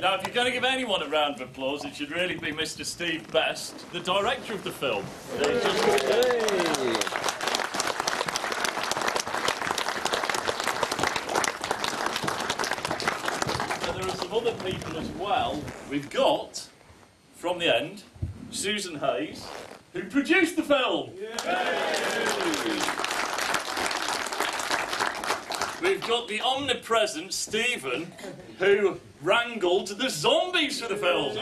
Now, if you're going to give anyone a round of applause, it should really be Mr. Steve Best, the director of the film. And there are some other people as well. We've got, from the end, Susan Hayes, who produced the film. We've got the omnipresent Stephen, who wrangled the zombies for the film.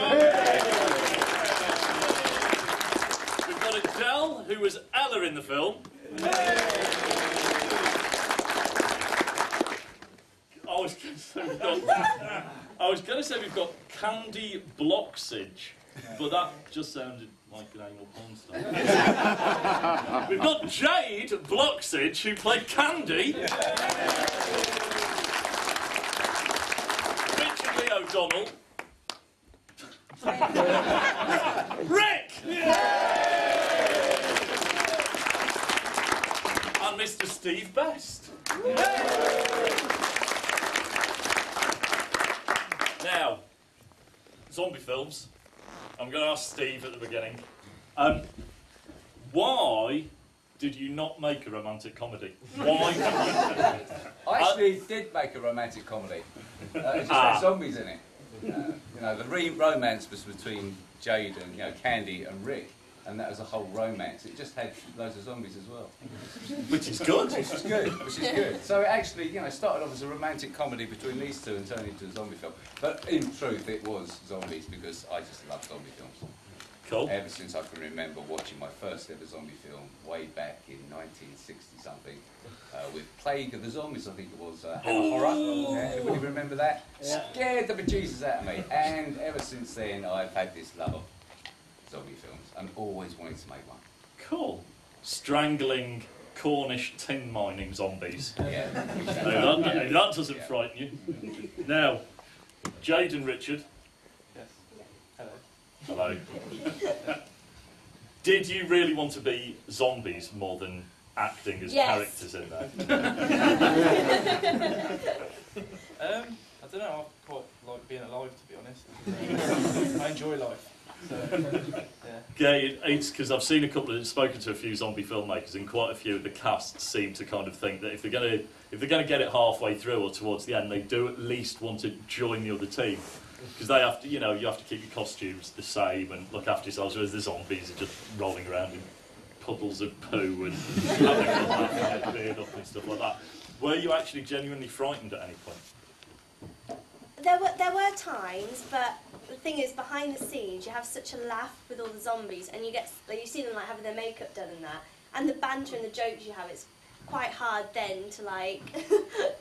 We've got Adele, who was Ella in the film. I was going to say we've got Candy Bloxage, but that just sounded like an anal porn star. We've got Jade Bloxage, who played Candy. Richard Lee O'Donnell. Rick! And Mr. Steve Best. Now, zombie films. I'm going to ask Steve at the beginning. Why did you not make a romantic comedy? Why? I actually did make a romantic comedy. It just had zombies in it. You know, the romance was between Jade and Candy and Rick, and that was a whole romance. It just had loads of zombies as well. Which is good. Which is good. Which is good. So it actually, started off as a romantic comedy between these two and turned into a zombie film. But in truth, it was zombies because I just love zombie films. Cool. Ever since I can remember watching my first ever zombie film way back in 1960-something with Plague of the Zombies, I think it was. Hammer Horror. Anybody remember that? Yeah. Scared the bejesus out of me. And ever since then, I've had this love of zombie films and always wanted to make one. Cool. Strangling Cornish tin mining zombies. Yeah. That doesn't frighten you. Now, Jade and Richard. Yes. Hello. Hello. Did you really want to be zombies more than acting as characters in there? I don't know, I quite like being alive, to be honest. I enjoy life. So, yeah, it's because I've seen spoken to a few zombie filmmakers, and quite a few of the cast seem to kind of think that if they're going to get it halfway through or towards the end, they do at least want to join the other team, because they have to, you have to keep your costumes the same and look after yourselves, whereas the zombies are just rolling around in puddles of poo and having their beard up and stuff like that. Were you actually genuinely frightened at any point? There were times, but the thing is, behind the scenes, you have such a laugh with all the zombies, and you see them having their makeup done and that, and the banter and the jokes you have. It's quite hard then to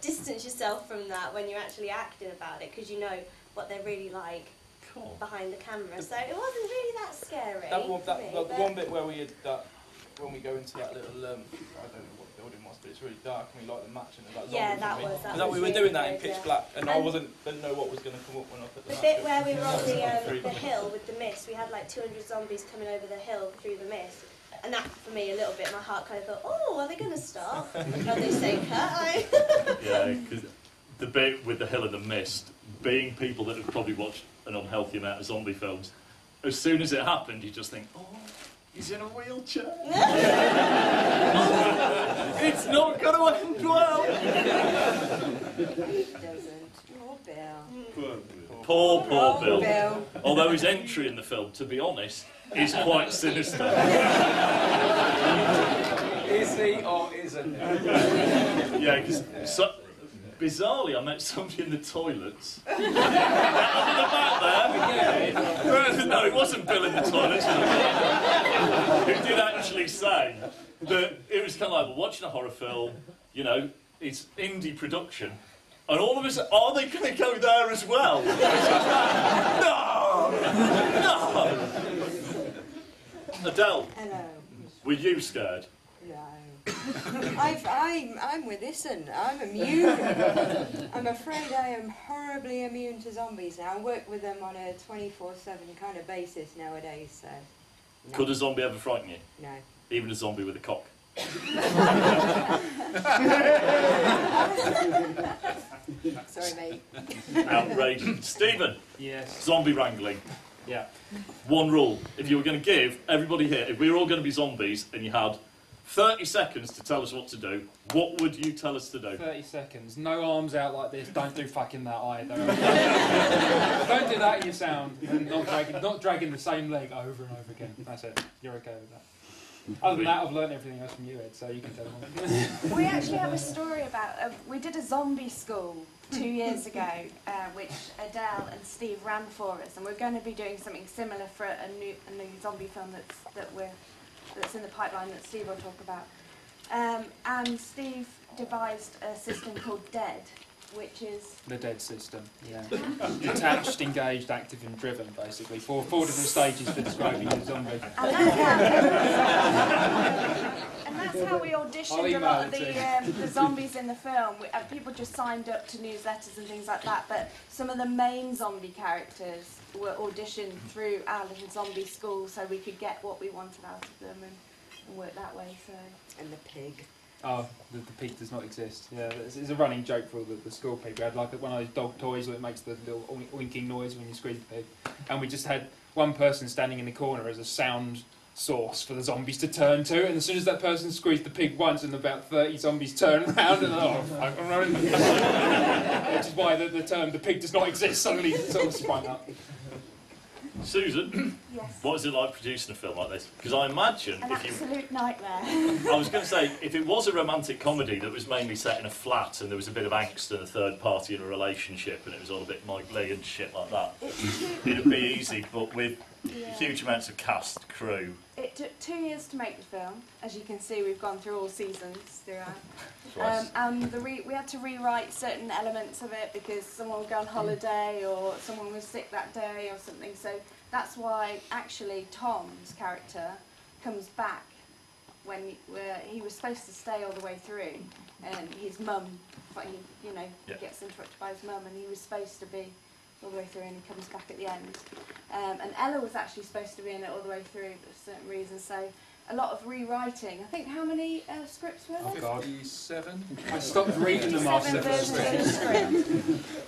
distance yourself from that when you're actually acting about it, because you know what they're really like behind the camera. So it wasn't really that scary. One bit where we had that, when we go into that little, I don't know what the building was, but it's really dark and we light the match and that we were doing that in pitch black, and I didn't know what was going to come up when I put the match bit where we were on the hill with the mist, we had 200 zombies coming over the hill through the mist, and that for me a little bit, my heart kind of thought, oh, are they going to stop? Are they say cut? Yeah, because the bit with the hill and the mist, being people that have probably watched an unhealthy amount of zombie films, as soon as it happened you just think, oh, he's in a wheelchair. It's not going to end well. It doesn't. Poor Bill. Although his entry in the film, to be honest, is quite sinister. Is he or isn't he? Yeah, because bizarrely I met somebody in the toilets. No, it wasn't Bill in the toilets. Who did actually say that it was kind of like, we're watching a horror film, it's indie production, and all of us, are they going to go there as well? No! Adele. Hello. Were you scared? No. I'm with Isan. I'm immune. I'm afraid I am horribly immune to zombies now. I work with them on a 24/7 kind of basis nowadays, so... No. Could a zombie ever frighten you? No. Even a zombie with a cock? Sorry, mate. Outrageous. Stephen, Yes. zombie wrangling. Yeah. One rule. If you were going to give everybody here, if we were all going to be zombies and you had 30 seconds to tell us what to do, what would you tell us to do? 30 seconds. No arms out like this. Don't do fucking that either. Don't do that in your sound. And not dragging the same leg over and over again. That's it. You're okay with that. Other than that, I've learned everything else from you, Ed, so you can tell them. We actually have a story about, we did a zombie school 2 years ago, which Adele and Steve ran for us, and we're going to be doing something similar for a new zombie film that's in the pipeline that Steve will talk about. And Steve devised a system called DEAD, which is... The DEAD system, yeah. Detached, engaged, active and driven, basically. Four different stages for describing a zombie. And that's how we auditioned a lot of the zombies in the film. People just signed up to newsletters and things like that, but some of the main zombie characters were auditioned through our little zombie school so we could get what we wanted out of them and work that way. So. And the pig. Oh, the pig does not exist. Yeah, it's a running joke for the school people. We had like one of those dog toys that makes the little oinking noise when you squeeze the pig. And we just had one person standing in the corner as a sound source for the zombies to turn to. And as soon as that person squeezed the pig once, and about 30 zombies turn around and which is why the term "the pig does not exist" suddenly sort of sprung up. Susan, yes. What is it like producing a film like this? Because I imagine An absolute nightmare. I was going to say, if it was a romantic comedy that was mainly set in a flat and there was a bit of angst and a third party in a relationship and it was all a bit Mike Lee and shit like that, it'd be easy, but with huge amounts of cast, crew... It took 2 years to make the film. As you can see, we've gone through all seasons throughout. And we had to rewrite certain elements of it because someone would go on holiday or someone was sick that day or something. So that's why actually Tom's character comes back when he was supposed to stay all the way through, and his mum, he gets interrupted by his mum, and he was supposed to be all the way through, and he comes back at the end. And Ella was actually supposed to be in it all the way through for certain reasons. So a lot of rewriting. I think how many scripts were there? 57. I stopped reading them after the script.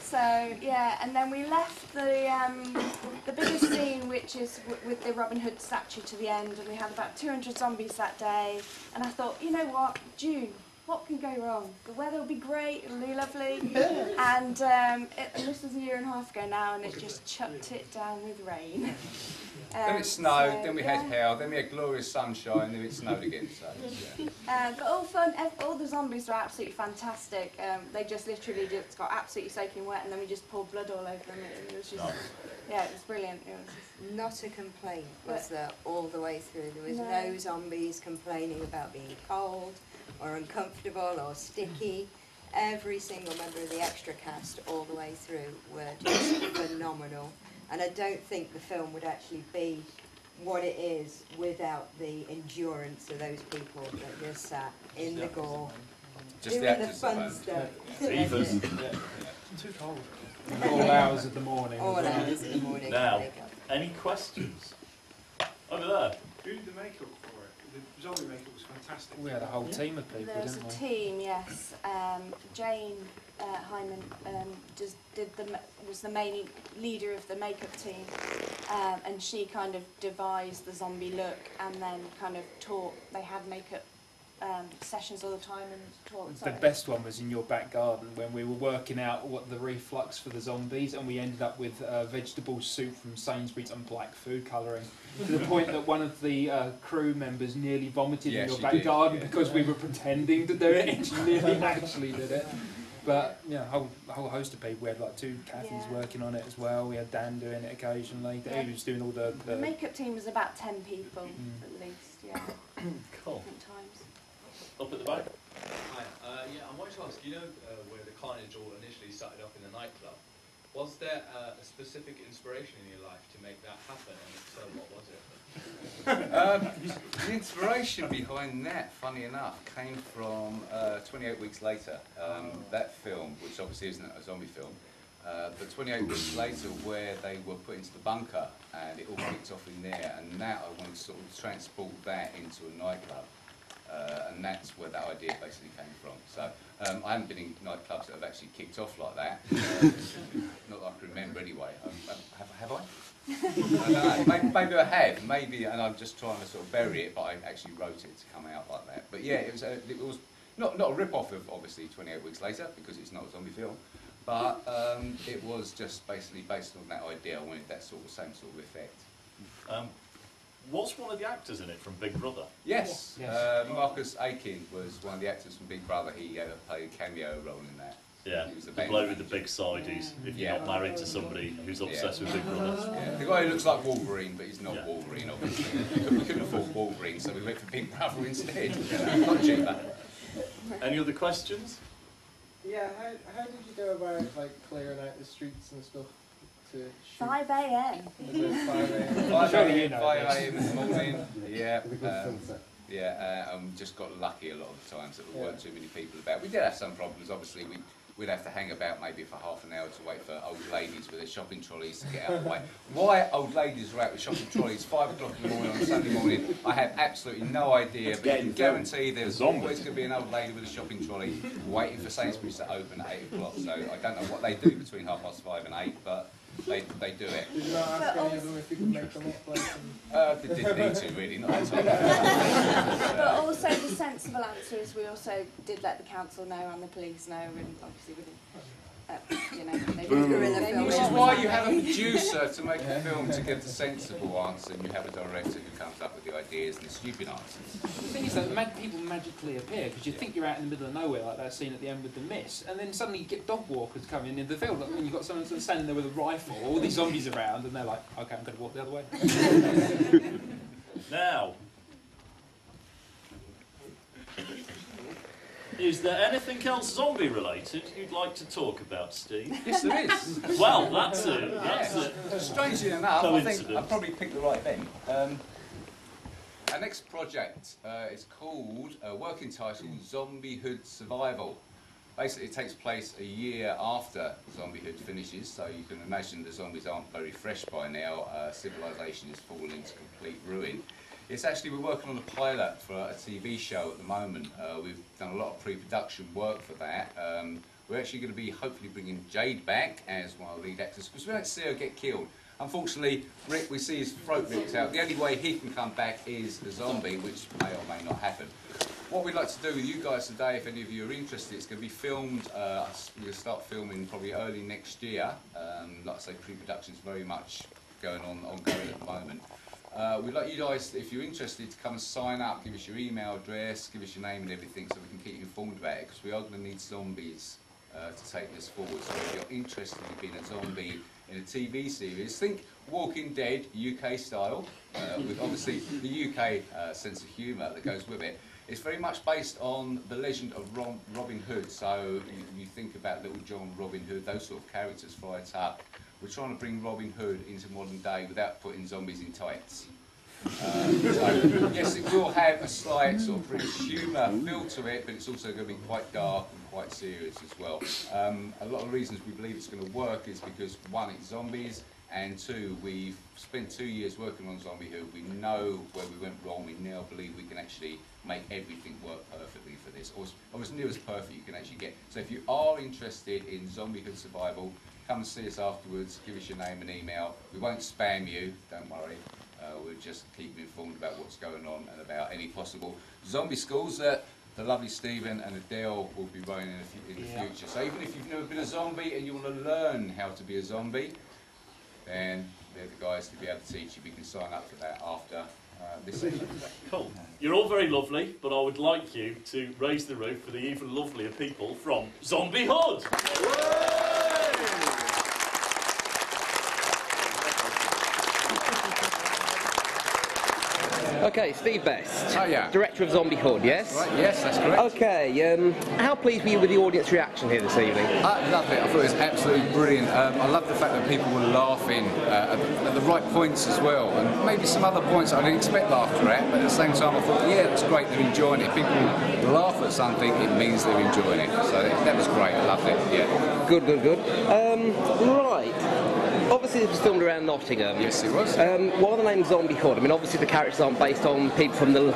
So yeah, and then we left the biggest scene, which is with the Robin Hood statue to the end, and we had about 200 zombies that day. And I thought, you know what, June. What can go wrong? The weather will be great, it'll be lovely. And this was a year and a half ago now, and it just chucked it down with rain. Then it snowed, then we had hail, then we had glorious sunshine, then it snowed again. So, yeah. But all fun, all the zombies were absolutely fantastic. They just literally just got absolutely soaking wet, and then we just poured blood all over them. It was just, yeah, it was brilliant. It was just, not a complaint was there all the way through. There was no zombies complaining about being cold or uncomfortable or sticky. Every single member of the extra cast all the way through were just phenomenal. And I don't think the film would actually be what it is without the endurance of those people that just sat in the gore, just doing the fun stuff. Too cold. All hours of the morning. All hours of the morning. Now, any questions? Over there. Who did the makeup for it? The zombie makeup was fantastic. We had a whole team of people, there was didn't a we? team, yes. Jane Hyman was the main leader of the makeup team, and she kind of devised the zombie look and then kind of taught. They had makeup sessions all the time and taught. The best one was in your back garden when we were working out what the reflux for the zombies, and we ended up with vegetable soup from Sainsbury's and black food colouring, to the point that one of the crew members nearly vomited in your back garden because we were pretending to do it and she nearly actually did it. But yeah, a whole host of people. We had like 2 Cathys working on it as well. We had Dan doing it occasionally. He was doing all the makeup team was about 10 people at least. Yeah. Cool. Different times. Up at the back. Hi. I wanted to ask, where the carnage all initially started off in the nightclub, was there a specific inspiration in your life to make that happen, and if so, what was it? The inspiration behind that, funny enough, came from 28 Weeks Later, that film, which obviously isn't a zombie film, but 28 Weeks Later, where they were put into the bunker and it all kicked off in there, and now I wanted to sort of transport that into a nightclub. and that's where that idea basically came from. So I haven't been in nightclubs that have actually kicked off like that. Not that I can remember anyway. Have I? I don't know. Maybe I have. Maybe, and I'm just trying to sort of bury it, but I actually wrote it to come out like that. But yeah, it was not a rip-off of obviously 28 Weeks Later, because it's not a zombie film. But it was just basically based on that idea. I wanted that same sort of effect. Was one of the actors in it from Big Brother? Yes. Marcus Aiken was one of the actors from Big Brother. He played a cameo role in that. Yeah, the bloke with the big sideys, if you're not married to somebody who's obsessed with Big Brother. Yeah. The guy who looks like Wolverine, but he's not Wolverine, obviously. We couldn't afford Wolverine, so we went for Big Brother instead. Not cheaper. Any other questions? Yeah, how did you go about like clearing out the streets and stuff to shoot? 5 a.m. 5 a.m. in the morning. Yeah. Just got lucky a lot of the times that there weren't too many people about. We did have some problems. Obviously, we'd have to hang about maybe for half an hour to wait for old ladies with their shopping trolleys to get out of the way. Why old ladies are out with shopping trolleys 5 o'clock in the morning on a Sunday morning, I have absolutely no idea, but you can guarantee there's always going to be an old lady with a shopping trolley waiting for Sainsbury's to open at 8 o'clock. So I don't know what they do between 5:30 and 8, but they do it. Did you not ask any of them if you could make them up? They didn't need to, really, not at all. But also the sensible answer is we also did let the council know and the police know, and obviously we didn't. Which is why you have a producer to make a film to give the sensible answer, and you have a director who comes up with the ideas and the stupid answers. The thing is that people magically appear, because you think you're out in the middle of nowhere, like that scene at the end with the mist, and then suddenly you get dog walkers coming in the field, and you've got someone standing there with a rifle, all these zombies around, and they're like, okay, I'm going to walk the other way. Now, is there anything else zombie related you'd like to talk about, Steve? Yes, there is. Well, that's it. That's it. Strangely enough, I think I probably picked the right event. Our next project is called, working title, ZombieHood Survival. Basically, it takes place a year after ZombieHood finishes, so you can imagine the zombies aren't very fresh by now. Civilization is falling into complete ruin. It's actually, we're working on a pilot for a TV show at the moment. We've done a lot of pre-production work for that. We're actually going to be hopefully bringing Jade back as one of the lead actors, because we don't see her get killed. Unfortunately, Rick, we see his throat ripped out. The only way he can come back is a zombie, which may or may not happen. What we'd like to do with you guys today, if any of you are interested, it's going to be filmed, we're going to start filming probably early next year. Like I say, pre-production is very much ongoing at the moment. We'd like you guys, if you're interested, to come and sign up, give us your email address, give us your name and everything, so we can keep you informed about it, because we are going to need zombies to take this forward. So if you're interested in being a zombie in a TV series, think Walking Dead UK style, with obviously the UK sense of humour that goes with it. It's very much based on the legend of Robin Hood, so you think about Little John, Robin Hood, those sort of characters right up. We're trying to bring Robin Hood into modern day without putting zombies in tights. So, yes, it will have a slight sort of British humour feel to it, but it's also going to be quite dark and quite serious as well. A lot of the reasons we believe it's going to work is because, one, it's zombies, and two, we've spent 2 years working on ZombieHood. We know where we went wrong. We now believe we can actually make everything work perfectly for this, or as near as perfect you can actually get. So if you are interested in ZombieHood Survival, come and see us afterwards, give us your name and email. We won't spam you, don't worry. We'll just keep you informed about what's going on and about any possible zombie schools that the lovely Stephen and Adele will be running in the future. So even if you've never been a zombie and you want to learn how to be a zombie, then they're the guys to be able to teach you. We can sign up for that after this session. Cool. You're all very lovely, but I would like you to raise the roof for the even lovelier people from ZombieHood. Okay, Steve Best, Oh, yeah. director of ZombieHood, yes? Right, yes, that's correct. Okay, how pleased were you with the audience reaction here this evening? I loved it. I thought it was absolutely brilliant. I love the fact that people were laughing at the right points as well, and maybe some other points I didn't expect laughter at, but at the same time I thought, yeah, that's great, they're enjoying it. If people laugh at something, it means they're enjoying it. So that was great. I loved it, yeah. Good. Right. Obviously obviously this was filmed around Nottingham. Yes, it was. Why the name Zombiehood? I mean, obviously the characters aren't based on people from the,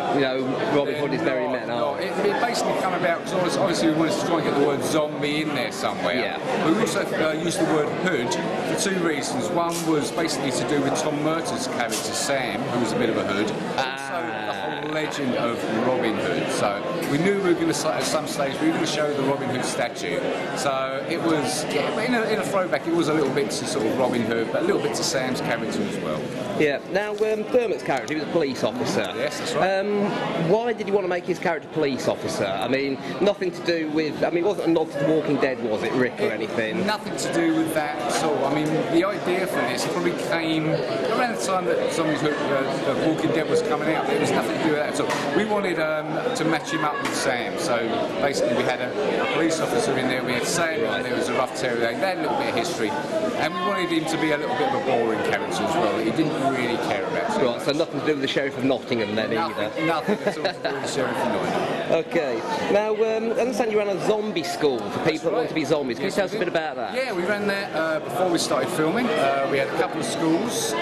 Robin Hood is Merry Men, are they? It basically come about because obviously we wanted to try and get the word zombie in there somewhere. Yeah. We also used the word hood for two reasons. One was basically to do with Tom Merton's character Sam, who was a bit of a hood. Also the whole legend of Robin Hood. So we knew we were going to, at some stage, we were going to show the Robin Hood statue. So it was, in a throwback, it was a little bit to sort of Robin Hood, but a little bit to Sam's character as well. Yeah. Now, Dermot's character, he was a police officer. Yes, that's right. Why did you want to make his character police officer? I mean, nothing to do with, it wasn't a nod to The Walking Dead, was it, Rick, or anything? Nothing to do with that at all. I mean, the idea for this probably came around the time that The Walking Dead was coming out. There was nothing to do with that at all. We wanted to match him up with Sam. So basically we had a police officer in there, we had Sam, and there was a rough terrier. They had a little bit of history. And we wanted him to be a little bit of a boring character as well. He didn't really care about it. Right, so nothing to do with the Sheriff of Nottingham then either? Nothing at all to do with the Sheriff of Nottingham. Okay. Now, I understand you ran a zombie school for people that want to be zombies. Can you tell us a bit about that? Yeah, we ran that before we started filming. We had a couple of schools.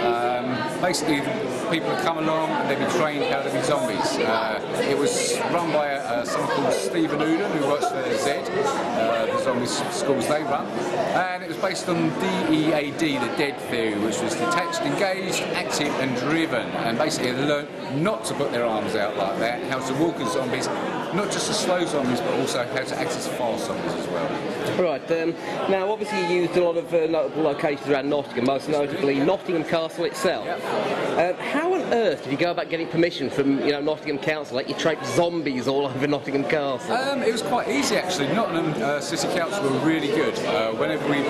Basically, people would come along and they'd be trained how to be zombies. It was run by someone called Stephen Uden, who works for Z, the zombie schools they run. And it was based on DEAD, the dead theory, which was detached, engaged, active and driven. And basically they learned not to put their arms out like that, how to walk as zombies, not just as slow zombies, but also how to act as fast zombies as well. Right, now obviously you used a lot of notable locations around Nottingham, most notably Nottingham Castle itself. Yep. How on earth did you go about getting permission from Nottingham Council, like you traipse zombies all over Nottingham Castle? It was quite easy actually. Nottingham City Council were really good. Whenever we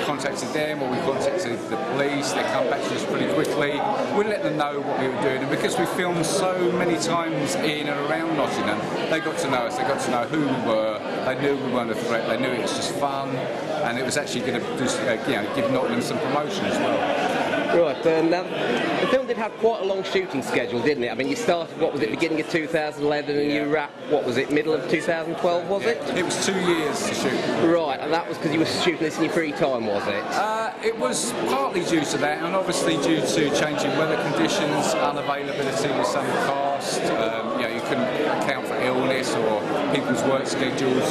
contacted them or we contacted the police, they come back to us pretty quickly. We let them know what we were doing, and because we filmed so many times in and around Nottingham, they got to know us, they got to know who we were, they knew we weren't a threat, they knew it was just fun, and it was actually going to give Nottingham some promotion as well. Right, now the film did have quite a long shooting schedule, didn't it? I mean, you started, what was it, beginning of 2011, and you wrapped, what was it, middle of 2012, was it? It was 2 years to shoot. Right, and that was because you were shooting this in your free time, was it? It was partly due to that, and obviously due to changing weather conditions, unavailability of some cast, you couldn't account for illness or people's work schedules.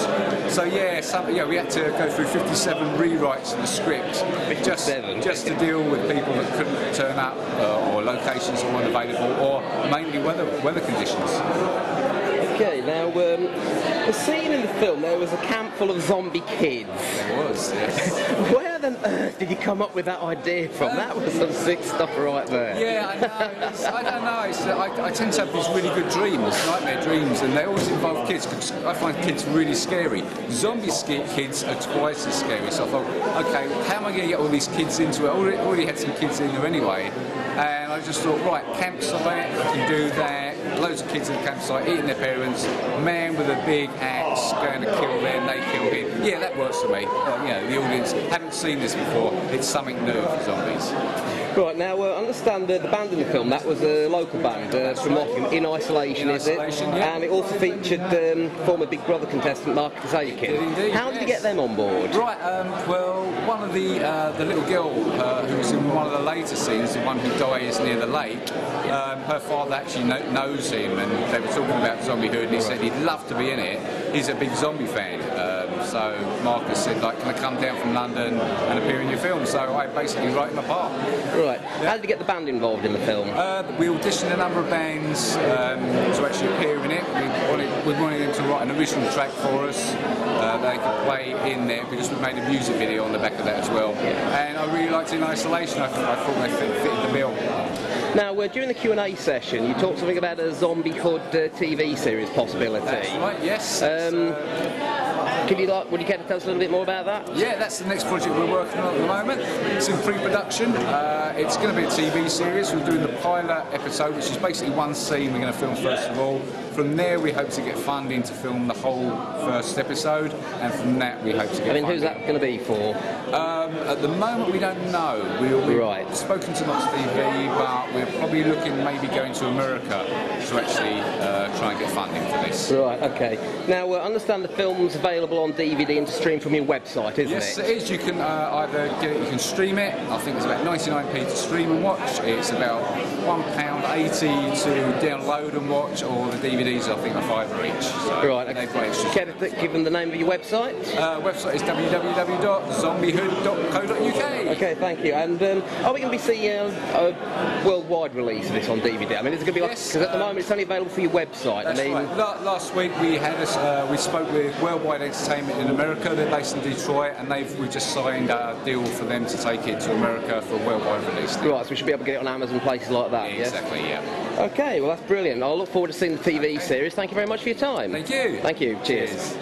So we had to go through 57 rewrites of the script just to deal with people that couldn't turn up or locations that weren't available, or mainly weather conditions. Okay, now the scene in the film, there was a camp full of zombie kids. There was, yes. Where on earth did you come up with that idea from? That was some sick stuff right there. Yeah, I know. I don't know. I tend to have these really good dreams, nightmare dreams, and they always involve kids, because I find kids really scary. Zombie kids are twice as scary, so I thought, okay, how am I going to get all these kids into it? I already had some kids in there anyway, and I just thought, right, campsite, I can do that. Loads of kids in the campsite eating their parents, man with a big axe going to kill them, they kill him. Yeah, that works for me. The audience haven't seen this before. It's something new for zombies. Right, now I understand the band in the film, that was a local band from Nottingham, In Isolation, is it? Yeah. And it also featured former Big Brother contestant Marcus Aiken. How did you get them on board? Right, well, one of the little girl who was in one of the later scenes, the one who dies near the lake, her father actually knows him, and they were talking about ZombieHood, and he said he'd love to be in it. He's a big zombie fan. So Marcus said, can I come down from London and appear in your film? So I basically wrote him a part. Right. How did you get the band involved in the film? We auditioned a number of bands to actually appear in it. We wanted them to write an original track for us that they could play in there, because we made a music video on the back of that as well. And I really liked In Isolation. I thought they fitted the bill. Now, during the Q&A session, you talked something about a ZombieHood TV series possibility. That's right, yes. Would you care to tell us a little bit more about that? Yeah, that's the next project we're working on at the moment. It's in pre-production. It's going to be a TV series. We're doing the pilot episode, which is basically one scene we're going to film first of all, from there we hope to get funding to film the whole first episode, and from that we hope to get who's that going to be for? At the moment we don't know. We've spoken to Knots TV, but we're probably looking maybe going to America to actually try and get funding for this. Right, okay. Now, I understand the film's available on DVD and to stream from your website, isn't it? Yes, it is. You can either get it, you can stream it. I think it's about 99p to stream and watch. It's about £1.80 to download and watch, or the DVDs I think are £5 each. So right, okay. Give them the name of your website? Website is www.zombiehood.co.uk. Okay, thank you. And are we going to be seeing a worldwide release of this on DVD? I mean, is it going to be like, because at the moment it's only available for your website. That's right. Last week we spoke with Worldwide Entertainment in America. They're based in Detroit, and we just signed a deal for them to take it to America for a worldwide release. Right, so we should be able to get it on Amazon, places like that. Yeah, exactly, yeah. Okay, well that's brilliant. I'll look forward to seeing the TV series. Thank you very much for your time. Thank you. Thank you. Cheers.